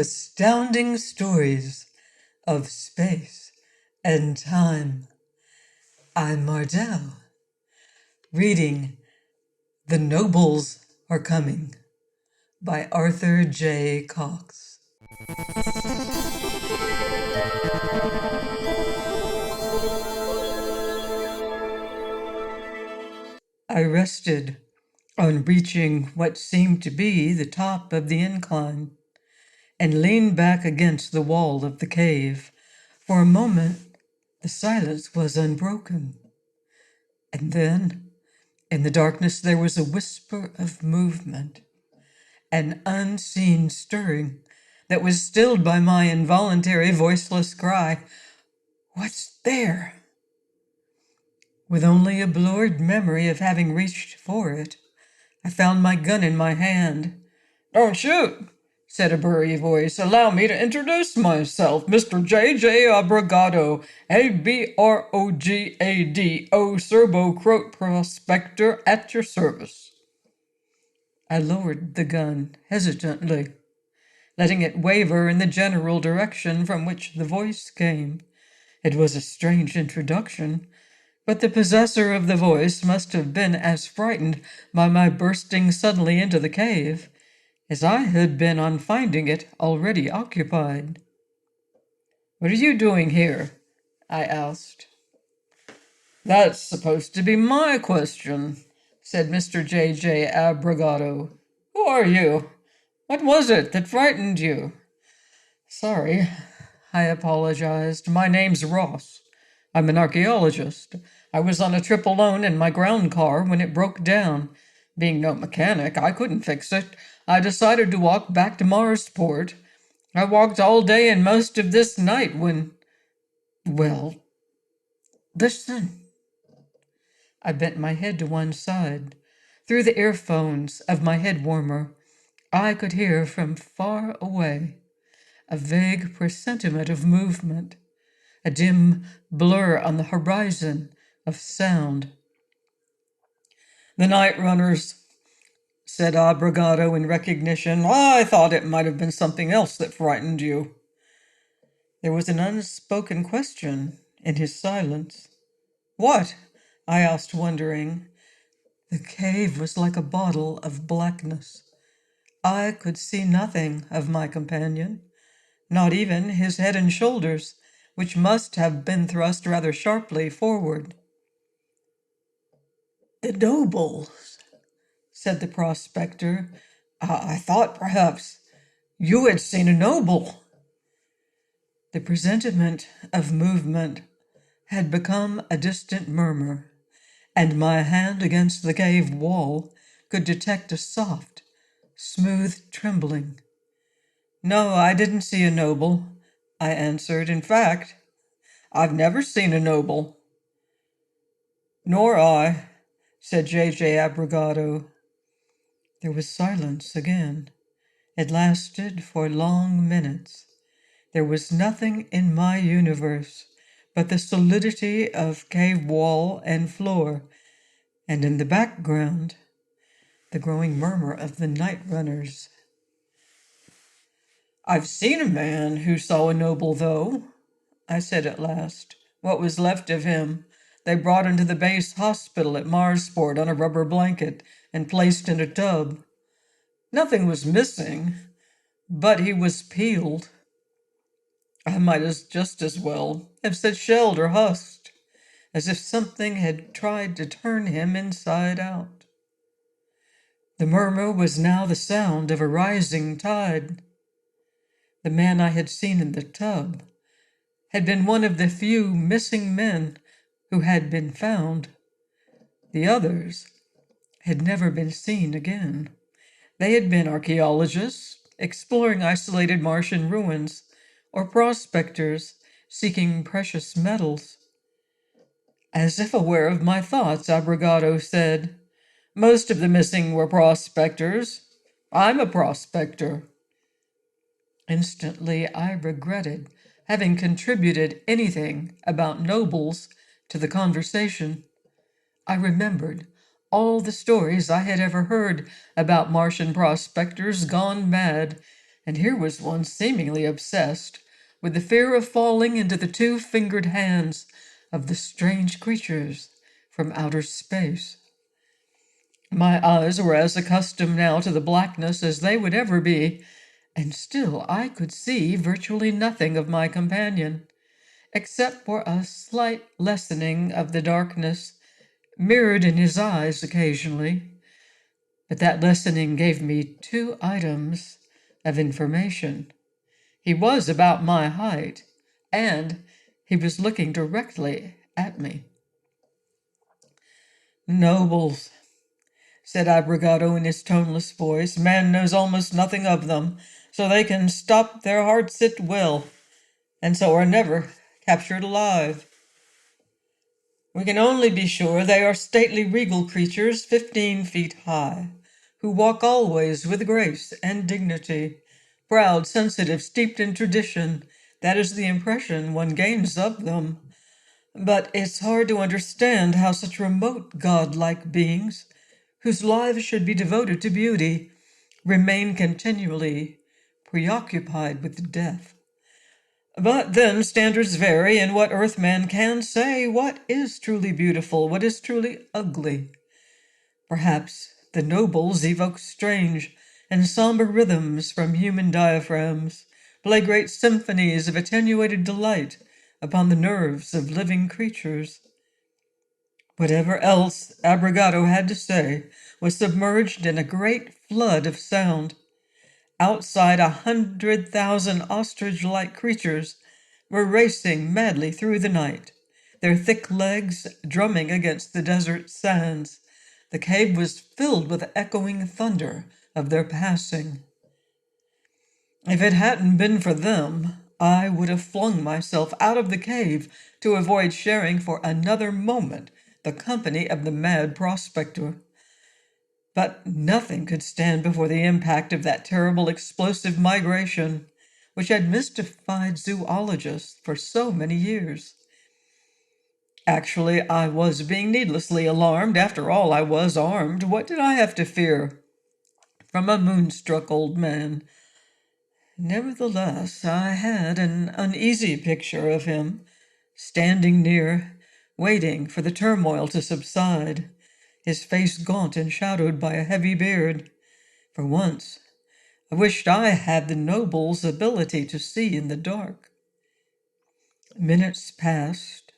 astounding stories of space and time. I'm Mardell, reading The Nobles Are Coming by Arthur J. Cox. I rested on reaching what seemed to be the top of the incline and leaned back against the wall of the cave. For a moment, the silence was unbroken. And then, in the darkness, there was a whisper of movement, an unseen stirring that was stilled by my involuntary voiceless cry, "What's there?" With only a blurred memory of having reached for it, I found my gun in my hand. "Don't shoot," said a burry voice. "Allow me to introduce myself, Mr. J.J. Abrogado, Abrogado, Serbo-Croat prospector at your service." I lowered the gun hesitantly, letting it waver in the general direction from which the voice came. It was a strange introduction, but the possessor of the voice must have been as frightened by my bursting suddenly into the cave as I had been on finding it already occupied. "What are you doing here?" I asked. "That's supposed to be my question," said Mr. J.J. Abrogado. "Who are you? What was it that frightened you?" "Sorry," I apologized. "My name's Ross. I'm an archaeologist. I was on a trip alone in my ground car when it broke down. Being no mechanic, I couldn't fix it. I decided to walk back to Marsport. I walked all day and most of this night when... Well, listen." I bent my head to one side. Through the earphones of my head warmer, I could hear from far away a vague presentiment of movement, a dim blur on the horizon of sound. "The night runners," said Abrogado in recognition. "I thought it might have been something else that frightened you." There was an unspoken question in his silence. "What?" I asked, wondering. The cave was like a bottle of blackness. I could see nothing of my companion, not even his head and shoulders, which must have been thrust rather sharply forward. "The nobles," said the prospector. I thought perhaps you had seen a noble." The presentiment of movement had become a distant murmur, and my hand against the cave wall could detect a soft, smooth trembling. "No, I didn't see a noble," I answered. "In fact, I've never seen a noble." "Nor I," said J.J. Abrogado. There was silence again. It lasted for long minutes. There was nothing in my universe but the solidity of cave wall and floor, and in the background, the growing murmur of the night runners. "I've seen a man who saw a noble, though," I said at last. "What was left of him. They brought him to the base hospital at Marsport on a rubber blanket and placed in a tub. Nothing was missing, but he was peeled. I might just as well have said shelled or husked, as if something had tried to turn him inside out." The murmur was now the sound of a rising tide. The man I had seen in the tub had been one of the few missing men who had been found. The others had never been seen again. They had been archaeologists exploring isolated Martian ruins, or prospectors seeking precious metals. As if aware of my thoughts, Abrogado said, "Most of the missing were prospectors. I'm a prospector." Instantly, I regretted having contributed anything about nobles to the conversation. I remembered all the stories I had ever heard about Martian prospectors gone mad, And here was one seemingly obsessed with the fear of falling into the two-fingered hands of the strange creatures from outer space. My eyes were as accustomed now to the blackness as they would ever be, and still I could see virtually nothing of my companion, except for a slight lessening of the darkness mirrored in his eyes occasionally. But that lessening gave me two items of information. He was about my height, and he was looking directly at me. "Nobles," said Abrogado in his toneless voice. "Man knows almost nothing of them, so they can stop their hearts at will, and so are never captured alive. We can only be sure they are stately regal creatures 15 feet high, who walk always with grace and dignity, proud, sensitive, steeped in tradition. That is the impression one gains of them. But it's hard to understand how such remote godlike beings, whose lives should be devoted to beauty, remain continually preoccupied with death. But then standards vary, and what Earthman can say, what is truly beautiful, what is truly ugly. Perhaps the nobles evoke strange and somber rhythms from human diaphragms, play great symphonies of attenuated delight upon the nerves of living creatures." Whatever else Abrogado had to say was submerged in a great flood of sound. Outside, 100,000 ostrich-like creatures were racing madly through the night, their thick legs drumming against the desert sands. The cave was filled with echoing thunder of their passing. If it hadn't been for them, I would have flung myself out of the cave to avoid sharing for another moment the company of the mad prospector. But nothing could stand before the impact of that terrible explosive migration, which had mystified zoologists for so many years. Actually, I was being needlessly alarmed. After all, I was armed. What did I have to fear from a moonstruck old man? Nevertheless, I had an uneasy picture of him, standing near, waiting for the turmoil to subside, his face gaunt and shadowed by a heavy beard. For once, I wished I had the noble's ability to see in the dark. Minutes passed,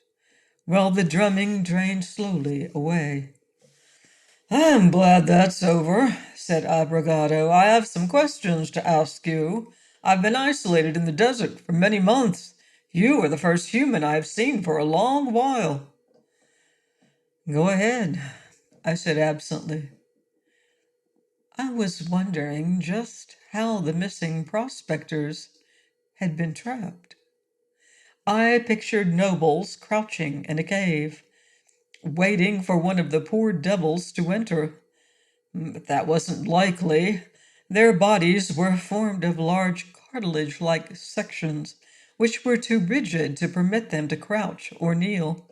while the drumming drained slowly away. "I'm glad that's over," said Abrogado. "I have some questions to ask you. I've been isolated in the desert for many months. You are the first human I have seen for a long while." "Go ahead," I said absently. I was wondering just how the missing prospectors had been trapped. I pictured nobles crouching in a cave, waiting for one of the poor devils to enter. But that wasn't likely. Their bodies were formed of large cartilage-like sections, which were too rigid to permit them to crouch or kneel.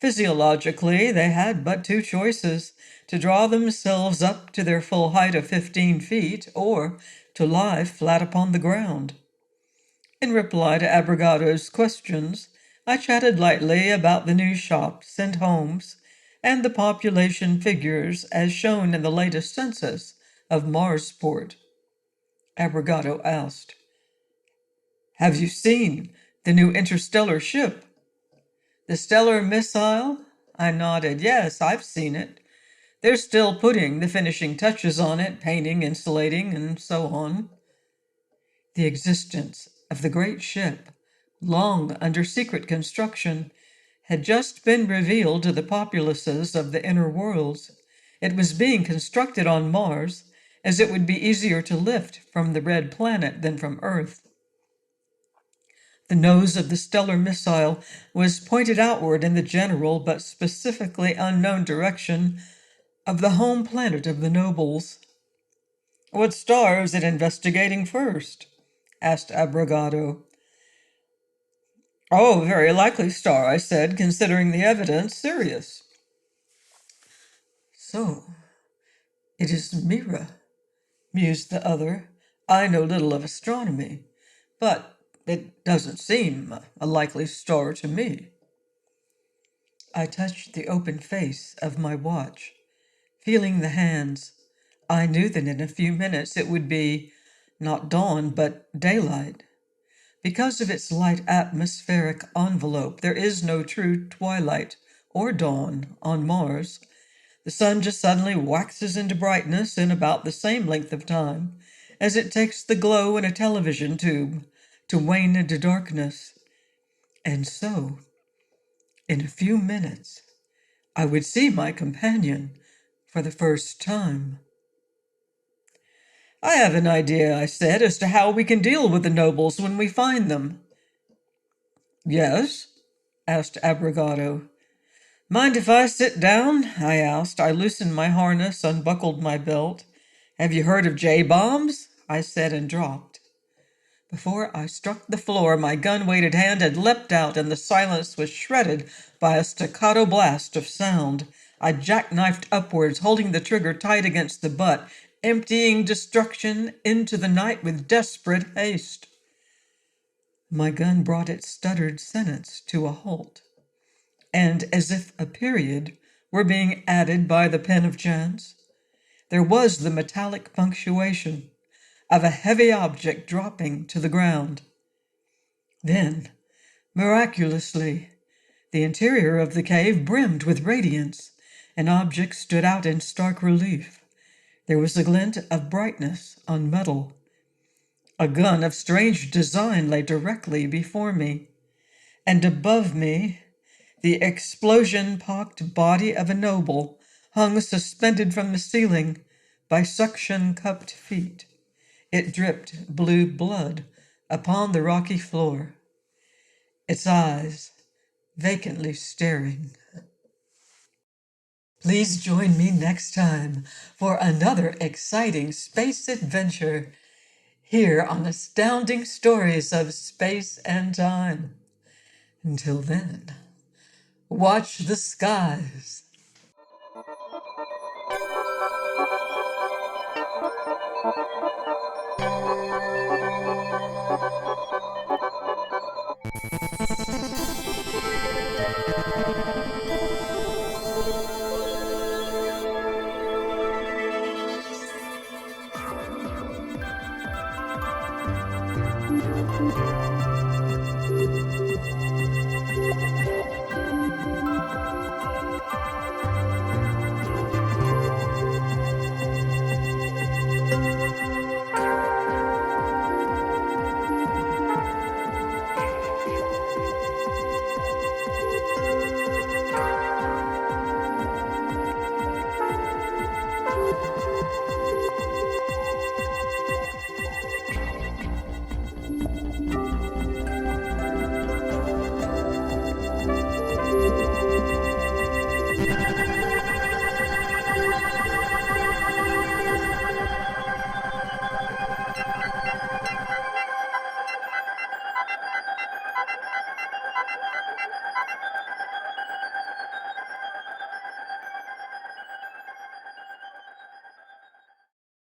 Physiologically, they had but two choices: to draw themselves up to their full height of 15 feet, or to lie flat upon the ground. In reply to Abrogado's questions, I chatted lightly about the new shops and homes and the population figures as shown in the latest census of Marsport. Abrogado asked, "Have you seen the new interstellar ship?" "The stellar missile?" I nodded. "Yes, I've seen it. They're still putting the finishing touches on it, painting, insulating, and so on." The existence of the great ship, long under secret construction, had just been revealed to the populaces of the inner worlds. It was being constructed on Mars, as it would be easier to lift from the red planet than from Earth. The nose of the stellar missile was pointed outward in the general but specifically unknown direction of the home planet of the nobles. "What star is it investigating first?" asked Abrogado. "Oh, a very likely star," I said, "considering the evidence. Sirius." "So, it is Mira," mused the other, I know little of astronomy, but it doesn't seem a likely star to me. I touched the open face of my watch, feeling the hands. I knew that in a few minutes it would be not dawn, but daylight. Because of its light atmospheric envelope, there is no true twilight or dawn on Mars. The sun just suddenly waxes into brightness in about the same length of time as it takes the glow in a television tube to wane into darkness. And so, in a few minutes, I would see my companion for the first time. I have an idea, I said, as to how we can deal with the nobles when we find them. Yes? Asked Abrogado. Mind if I sit down? I asked. I loosened my harness, unbuckled my belt. Have you heard of J-bombs? I said and dropped. Before I struck the floor, my gun-weighted hand had leapt out, and the silence was shredded by a staccato blast of sound. I jackknifed upwards, holding the trigger tight against the butt, emptying destruction into the night with desperate haste. My gun brought its stuttered sentence to a halt, and as if a period were being added by the pen of chance, there was the metallic punctuation of a heavy object dropping to the ground. Then, miraculously, the interior of the cave brimmed with radiance. An object stood out in stark relief. There was a glint of brightness on metal. A gun of strange design lay directly before me, and above me, the explosion-pocked body of a noble hung suspended from the ceiling by suction-cupped feet. It dripped blue blood upon the rocky floor, its eyes vacantly staring. Please join me next time for another exciting space adventure here on Astounding Stories of Space and Time. Until then, watch the skies.